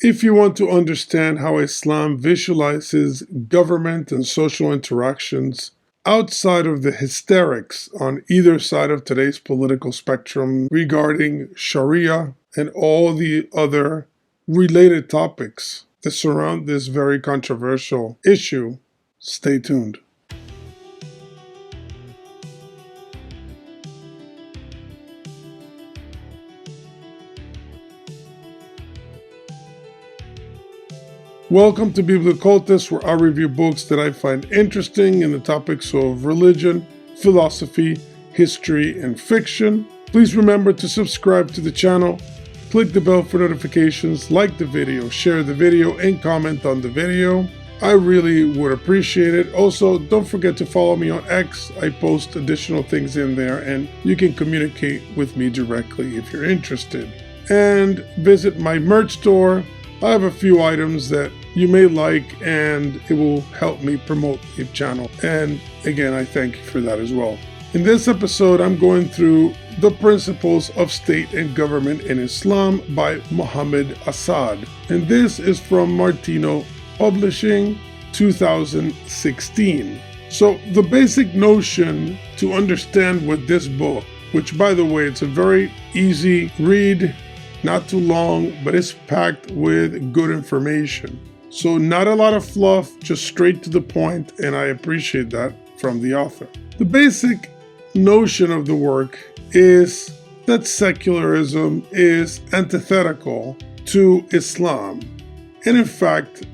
If you want to understand how Islam visualizes government and social interactions outside of the hysterics on either side of today's political spectrum regarding Sharia and all the other related topics that surround this very controversial issue, stay tuned. Welcome to Biblicultus, where I review books that I find interesting in the topics of religion, philosophy, history, and fiction. Please remember to subscribe to the channel, click the bell for notifications, like the video, share the video, and comment on the video. I really would appreciate it. Also, don't forget to follow me on X. I post additional things in there, and you can communicate with me directly if you're interested. And visit my merch store. I have a few items that you may like, and it will help me promote the channel. And again, I thank you for that as well. In this episode, I'm going through The Principles of State and Government in Islam by Muhammad Asad. And this is from Martino Publishing, 2016. So the basic notion to understand with this book, which by the way, it's a very easy read, not too long, but it's packed with good information. So not a lot of fluff, just straight to the point, and I appreciate that from the author. The basic notion of the work is that secularism is antithetical to Islam. And in fact,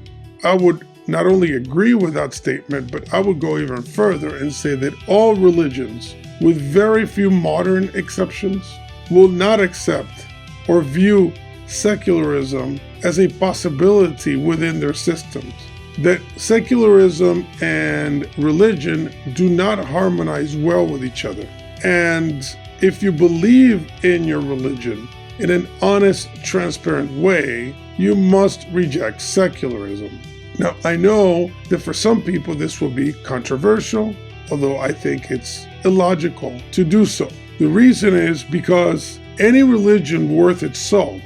I would not only agree with that statement, but I would go even further and say that all religions, with very few modern exceptions, will not accept or view secularism as a possibility within their systems. That secularism and religion do not harmonize well with each other. And if you believe in your religion in an honest, transparent way, you must reject secularism. Now, I know that for some people this will be controversial, although I think it's illogical to do so. The reason is because any religion worth its salt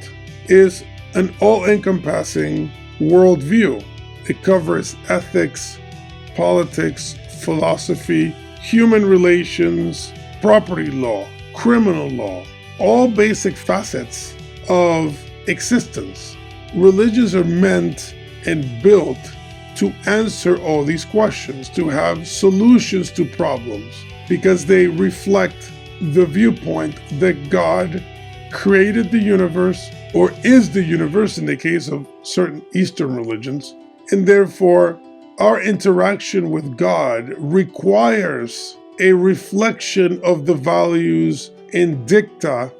is an all-encompassing worldview. It covers ethics, politics, philosophy, human relations, property law, criminal law, all basic facets of existence. Religions are meant and built to answer all these questions, to have solutions to problems, because they reflect the viewpoint that God created the universe, or is the universe in the case of certain Eastern religions, and therefore our interaction with God requires a reflection of the values and dicta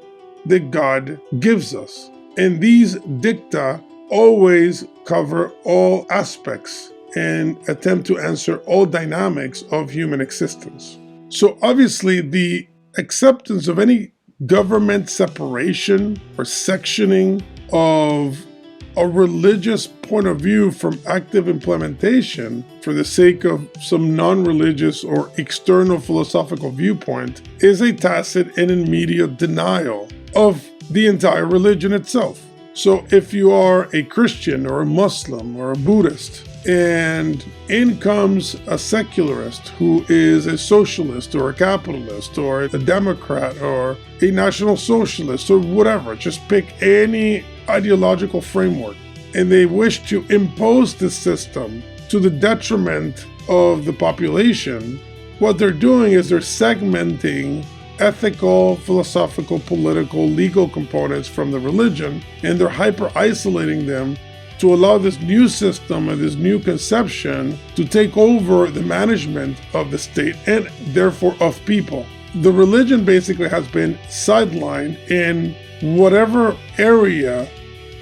that God gives us. And these dicta always cover all aspects and attempt to answer all dynamics of human existence. So obviously the acceptance of any government separation or sectioning of a religious point of view from active implementation for the sake of some non-religious or external philosophical viewpoint is a tacit and immediate denial of the entire religion itself. So if you are a Christian or a Muslim or a Buddhist, and in comes a secularist who is a socialist or a capitalist or a Democrat or a National Socialist or whatever, just pick any ideological framework, and they wish to impose this system to the detriment of the population, what they're doing is they're segmenting ethical, philosophical, political, legal components from the religion, and they're hyper-isolating them to allow this new system and this new conception to take over the management of the state and therefore of people. The religion basically has been sidelined in whatever area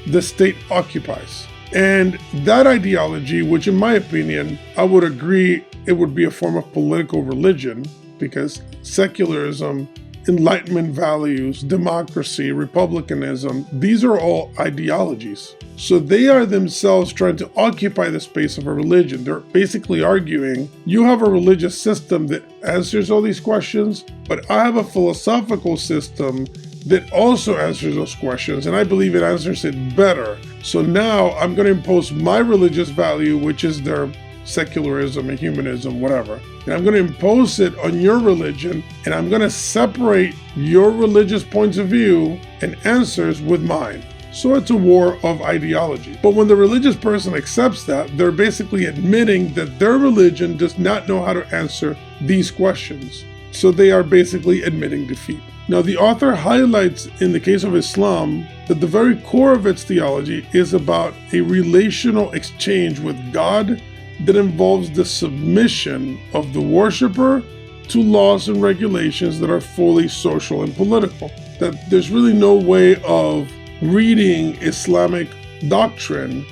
the state occupies. And that ideology, which in my opinion, I would agree it would be a form of political religion, because secularism, Enlightenment values, democracy, republicanism, these are all ideologies. So they are themselves trying to occupy the space of a religion. They're basically arguing, you have a religious system that answers all these questions, but I have a philosophical system that also answers those questions, and I believe it answers it better. So now I'm going to impose my religious value, which is their secularism and humanism, whatever. And I'm going to impose it on your religion, and I'm going to separate your religious points of view and answers with mine. So it's a war of ideology. But when the religious person accepts that, they're basically admitting that their religion does not know how to answer these questions. So they are basically admitting defeat. Now, the author highlights in the case of Islam that the very core of its theology is about a relational exchange with God that involves the submission of the worshiper to laws and regulations that are fully social and political. That there's really no way of reading Islamic doctrine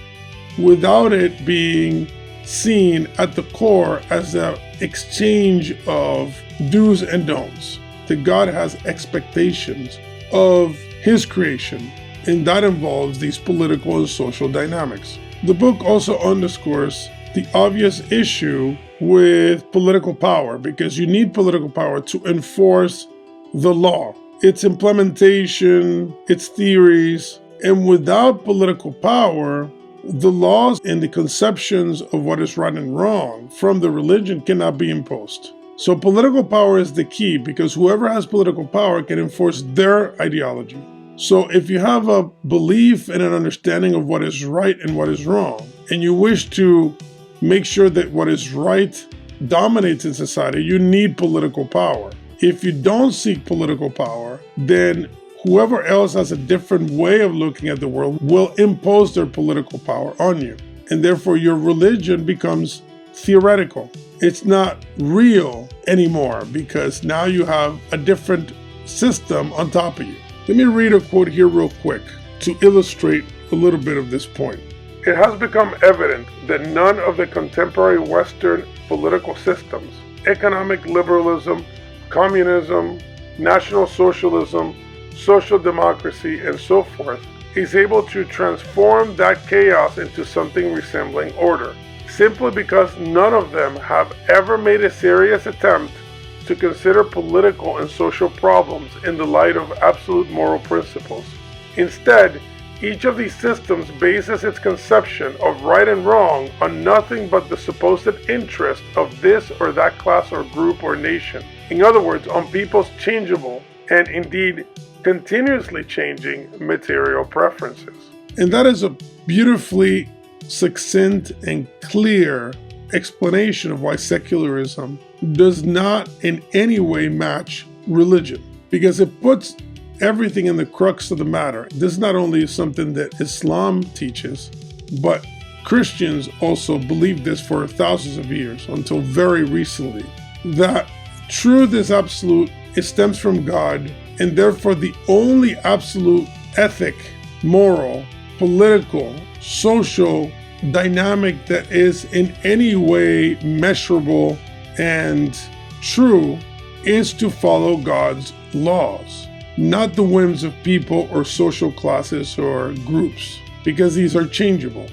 without it being seen at the core as an exchange of do's and don'ts. That God has expectations of His creation, and that involves these political and social dynamics. The book also underscores the obvious issue with political power, because you need political power to enforce the law, its implementation, its theories, and without political power, the laws and the conceptions of what is right and wrong from the religion cannot be imposed. So political power is the key, because whoever has political power can enforce their ideology. So if you have a belief and an understanding of what is right and what is wrong, and you wish to make sure that what is right dominates in society, you need political power. If you don't seek political power, then whoever else has a different way of looking at the world will impose their political power on you. And therefore your religion becomes theoretical. It's not real anymore, because now you have a different system on top of you. Let me read a quote here real quick to illustrate a little bit of this point. It has become evident that none of the contemporary Western political systems, economic liberalism, communism, national socialism, social democracy, and so forth, is able to transform that chaos into something resembling order, simply because none of them have ever made a serious attempt to consider political and social problems in the light of absolute moral principles. Instead, each of these systems bases its conception of right and wrong on nothing but the supposed interest of this or that class or group or nation. In other words, on people's changeable and indeed continuously changing material preferences. And that is a beautifully succinct and clear explanation of why secularism does not in any way match religion, because it puts everything in the crux of the matter. This is not only something that Islam teaches, but Christians also believed this for thousands of years until very recently, that truth is absolute, it stems from God, and therefore the only absolute ethic, moral, political, social dynamic that is in any way measurable and true is to follow God's laws, not the whims of people or social classes or groups, because these are changeable.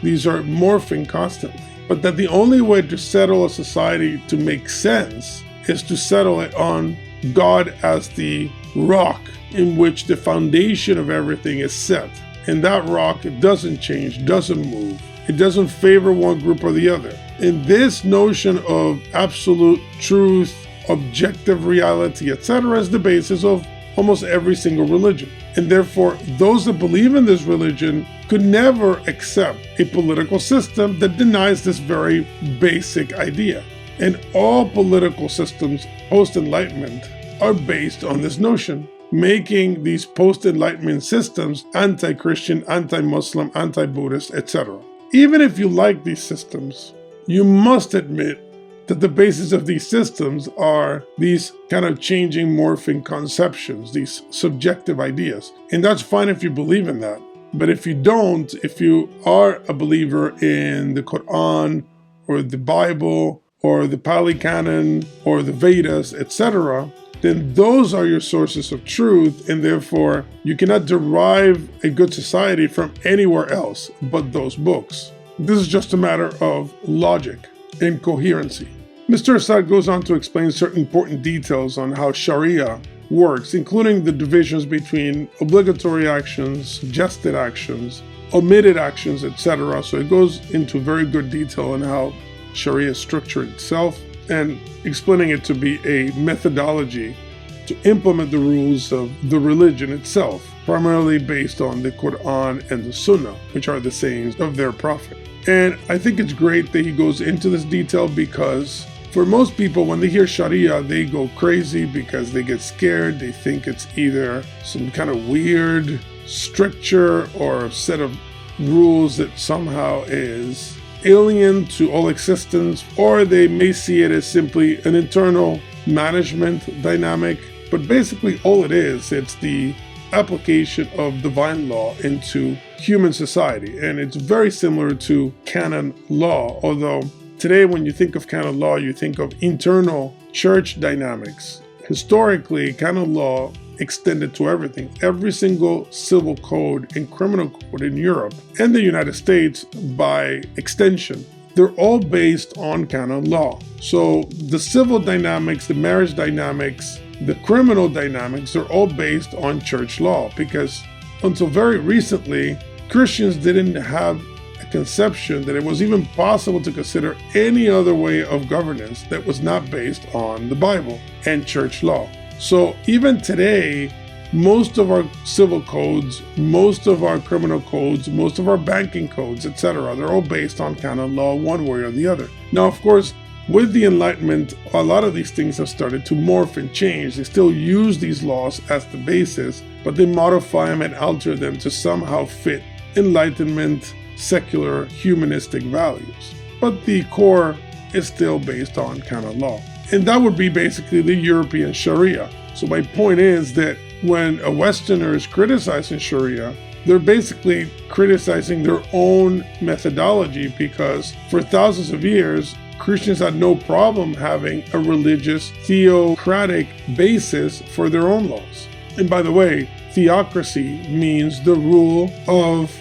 These are morphing constantly. But that the only way to settle a society to make sense is to settle it on God as the rock in which the foundation of everything is set. And that rock doesn't change, doesn't move. It doesn't favor one group or the other. And this notion of absolute truth, objective reality, etc. is the basis of almost every single religion. And therefore, those that believe in this religion could never accept a political system that denies this very basic idea. And all political systems post-Enlightenment are based on this notion, making these post-Enlightenment systems anti-Christian, anti-Muslim, anti-Buddhist, etc. Even if you like these systems, you must admit that the basis of these systems are these kind of changing, morphing conceptions, these subjective ideas. And that's fine if you believe in that. But if you don't, if you are a believer in the Quran or the Bible or the Pali Canon or the Vedas, etc., then those are your sources of truth, and therefore you cannot derive a good society from anywhere else but those books. This is just a matter of logic and coherency. Mr. Asad goes on to explain certain important details on how Sharia works, including the divisions between obligatory actions, suggested actions, omitted actions, etc. So it goes into very good detail on how Sharia is structured itself and explaining it to be a methodology to implement the rules of the religion itself, primarily based on the Quran and the Sunnah, which are the sayings of their prophet. And I think it's great that he goes into this detail because for most people, when they hear Sharia, they go crazy because they get scared. They think it's either some kind of weird stricture or set of rules that somehow is alien to all existence, or they may see it as simply an internal management dynamic. But basically all it is, it's the application of divine law into human society. And it's very similar to canon law, although today when you think of canon law, you think of internal church dynamics. Historically, canon law extended to everything. Every single civil code and criminal code in Europe and the United States by extension, they're all based on canon law. So the civil dynamics, the marriage dynamics, the criminal dynamics are all based on church law, because until very recently, Christians didn't have a conception that it was even possible to consider any other way of governance that was not based on the Bible and church law. So even today, most of our civil codes, most of our criminal codes, most of our banking codes, etc., they're all based on canon law one way or the other. Now, of course, with the Enlightenment, a lot of these things have started to morph and change. They still use these laws as the basis, but they modify them and alter them to somehow fit Enlightenment, secular, humanistic values. But the core is still based on canon law. And that would be basically the European Sharia. So my point is that when a Westerner is criticizing Sharia, they're basically criticizing their own methodology, because for thousands of years, Christians had no problem having a religious, theocratic basis for their own laws. And by the way, theocracy means the rule of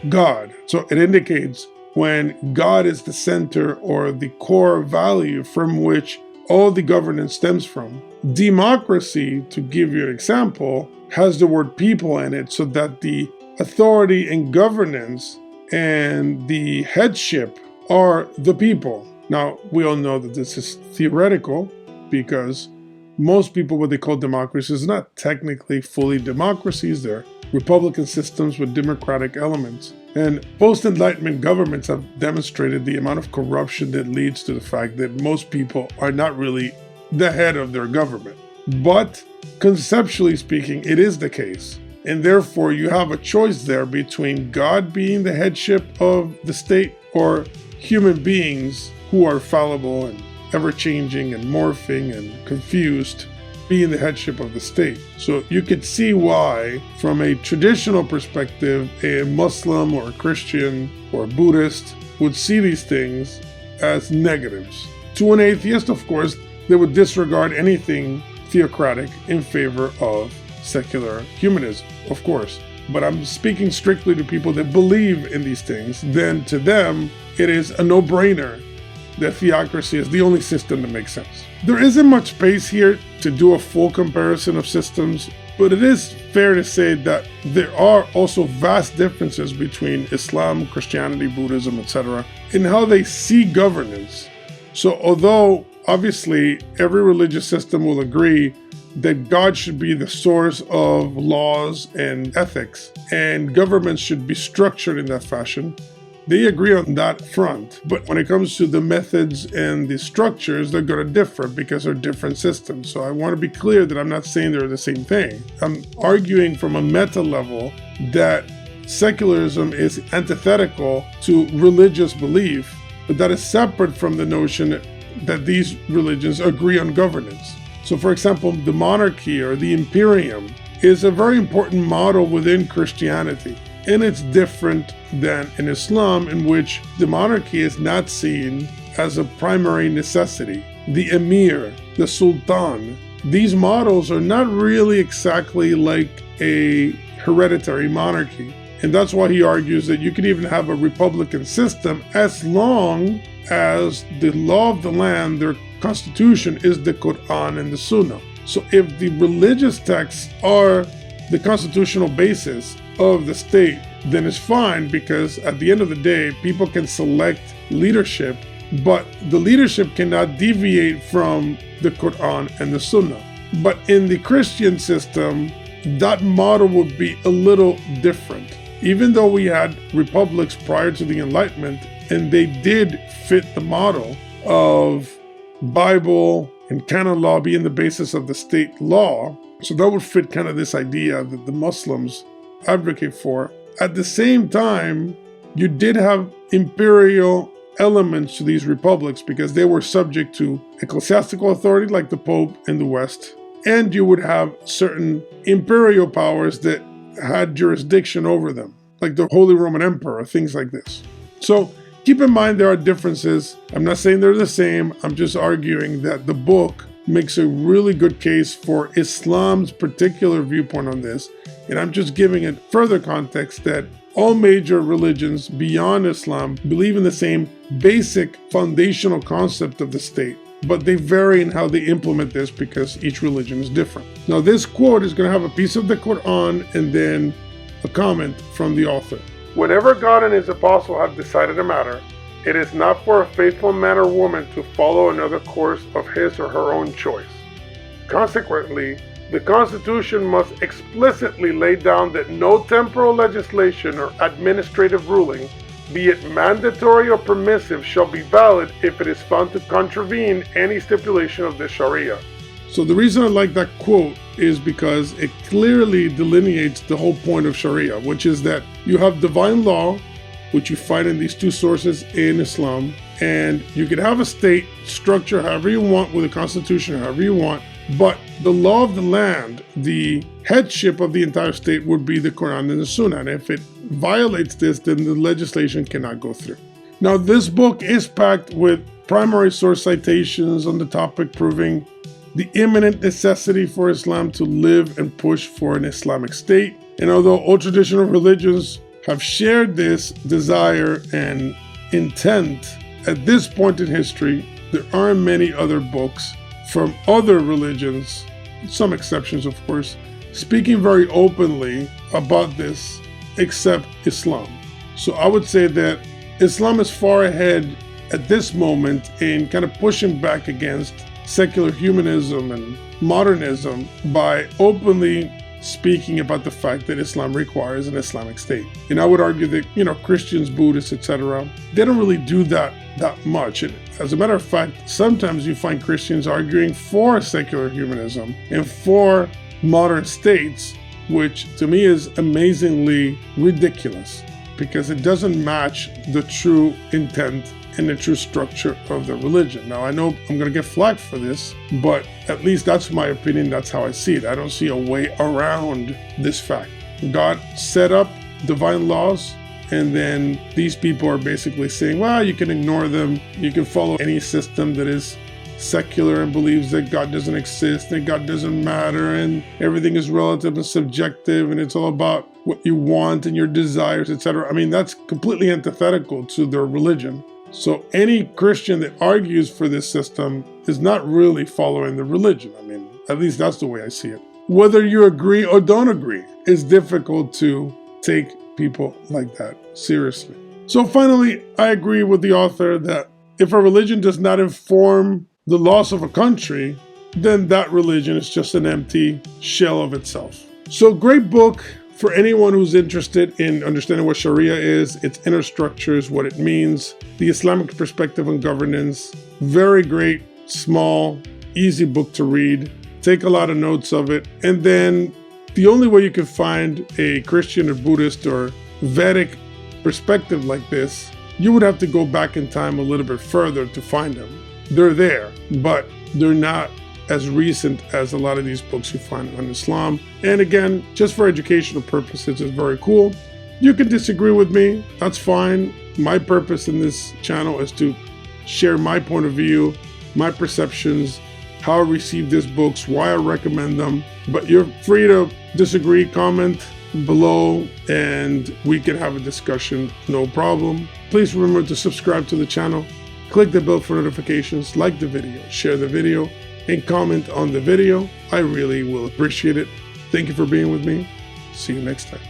God. So it indicates when God is the center or the core value from which all the governance stems from. Democracy, to give you an example, has the word people in it, so that the authority and governance and the headship are the people. Now, we all know that this is theoretical, because most people, what they call democracy, is not technically fully democracies. They're republican systems with democratic elements. And post-Enlightenment governments have demonstrated the amount of corruption that leads to the fact that most people are not really the head of their government. But conceptually speaking, it is the case. And therefore, you have a choice there between God being the headship of the state or human beings who are fallible and ever-changing and morphing and confused being the headship of the state. So you could see why, from a traditional perspective, a Muslim or a Christian or a Buddhist would see these things as negatives. To an atheist, of course, they would disregard anything theocratic in favor of secular humanism, of course. But I'm speaking strictly to people that believe in these things. Then to them, it is a no-brainer that theocracy is the only system that makes sense. There isn't much space here to do a full comparison of systems, but it is fair to say that there are also vast differences between Islam, Christianity, Buddhism, etc., in how they see governance. So although obviously every religious system will agree that God should be the source of laws and ethics, and governments should be structured in that fashion, they agree on that front. But when it comes to the methods and the structures, they're going to differ because they're different systems. So I want to be clear that I'm not saying they're the same thing. I'm arguing from a meta level that secularism is antithetical to religious belief, but that is separate from the notion that these religions agree on governance. So for example, the monarchy or the imperium is a very important model within Christianity. And it's different than in Islam, in which the monarchy is not seen as a primary necessity. The emir, the sultan, these models are not really exactly like a hereditary monarchy. And that's why he argues that you can even have a republican system as long as the law of the land, their constitution, is the Quran and the Sunnah. So if the religious texts are the constitutional basis of the state, then it's fine, because at the end of the day, people can select leadership, but the leadership cannot deviate from the Quran and the Sunnah. But in the Christian system, that model would be a little different. Even though we had republics prior to the Enlightenment, and they did fit the model of Bible and canon law being the basis of the state law, so that would fit kind of this idea that the Muslims advocate for. At the same time, you did have imperial elements to these republics because they were subject to ecclesiastical authority like the Pope in the West, and you would have certain imperial powers that had jurisdiction over them, like the Holy Roman Emperor, things like this. So keep in mind there are differences. I'm not saying they're the same. I'm just arguing that the book makes a really good case for Islam's particular viewpoint on this. And I'm just giving it further context that all major religions beyond Islam believe in the same basic foundational concept of the state, but they vary in how they implement this because each religion is different. Now, this quote is going to have a piece of the Quran and then a comment from the author. Whenever God and his apostle have decided a matter, it is not for a faithful man or woman to follow another course of his or her own choice. Consequently, the Constitution must explicitly lay down that no temporal legislation or administrative ruling, be it mandatory or permissive, shall be valid if it is found to contravene any stipulation of the Sharia. So the reason I like that quote is because it clearly delineates the whole point of Sharia, which is that you have divine law, which you find in these two sources in Islam, and you can have a state structure however you want with a constitution, however you want, but the law of the land, the headship of the entire state, would be the Quran and the Sunnah. And if it violates this, then the legislation cannot go through. Now, this book is packed with primary source citations on the topic, proving the imminent necessity for Islam to live and push for an Islamic state. And although all traditional religions have shared this desire and intent, at this point in history, there aren't many other books from other religions, some exceptions of course, speaking very openly about this except Islam. So I would say that Islam is far ahead at this moment in kind of pushing back against secular humanism and modernism by openly speaking about the fact that Islam requires an Islamic state. And I would argue that, Christians, Buddhists, etc., they don't really do that much. And as a matter of fact, sometimes you find Christians arguing for secular humanism and for modern states, which to me is amazingly ridiculous because it doesn't match the true intent and the true structure of the religion. Now, I know I'm going to get flack for this, but at least that's my opinion. That's how I see it. I don't see a way around this fact. God set up divine laws, and then these people are basically saying, well, you can ignore them. You can follow any system that is secular and believes that God doesn't exist, that God doesn't matter, and everything is relative and subjective, and it's all about what you want and your desires, etc. I mean, that's completely antithetical to their religion. So any Christian that argues for this system is not really following the religion. I mean, at least that's the way I see it. Whether you agree or don't agree, it's difficult to take people like that seriously. So finally, I agree with the author that if a religion does not inform the laws of a country, then that religion is just an empty shell of itself. So great book for anyone who's interested in understanding what Sharia is, its inner structures, what it means, the Islamic perspective on governance. Very great, small, easy book to read. Take a lot of notes of it. And then the only way you can find a Christian or Buddhist or Vedic perspective like this, you would have to go back in time a little bit further to find them. They're there, but they're not as recent as a lot of these books you find on Islam. And again, just for educational purposes, it's very cool. You can disagree with me, that's fine. My purpose in this channel is to share my point of view, my perceptions, how I receive these books, why I recommend them. But you're free to disagree, comment below, and we can have a discussion, no problem. Please remember to subscribe to the channel, click the bell for notifications, like the video, share the video, and comment on the video. I really will appreciate it. Thank you for being with me. See you next time.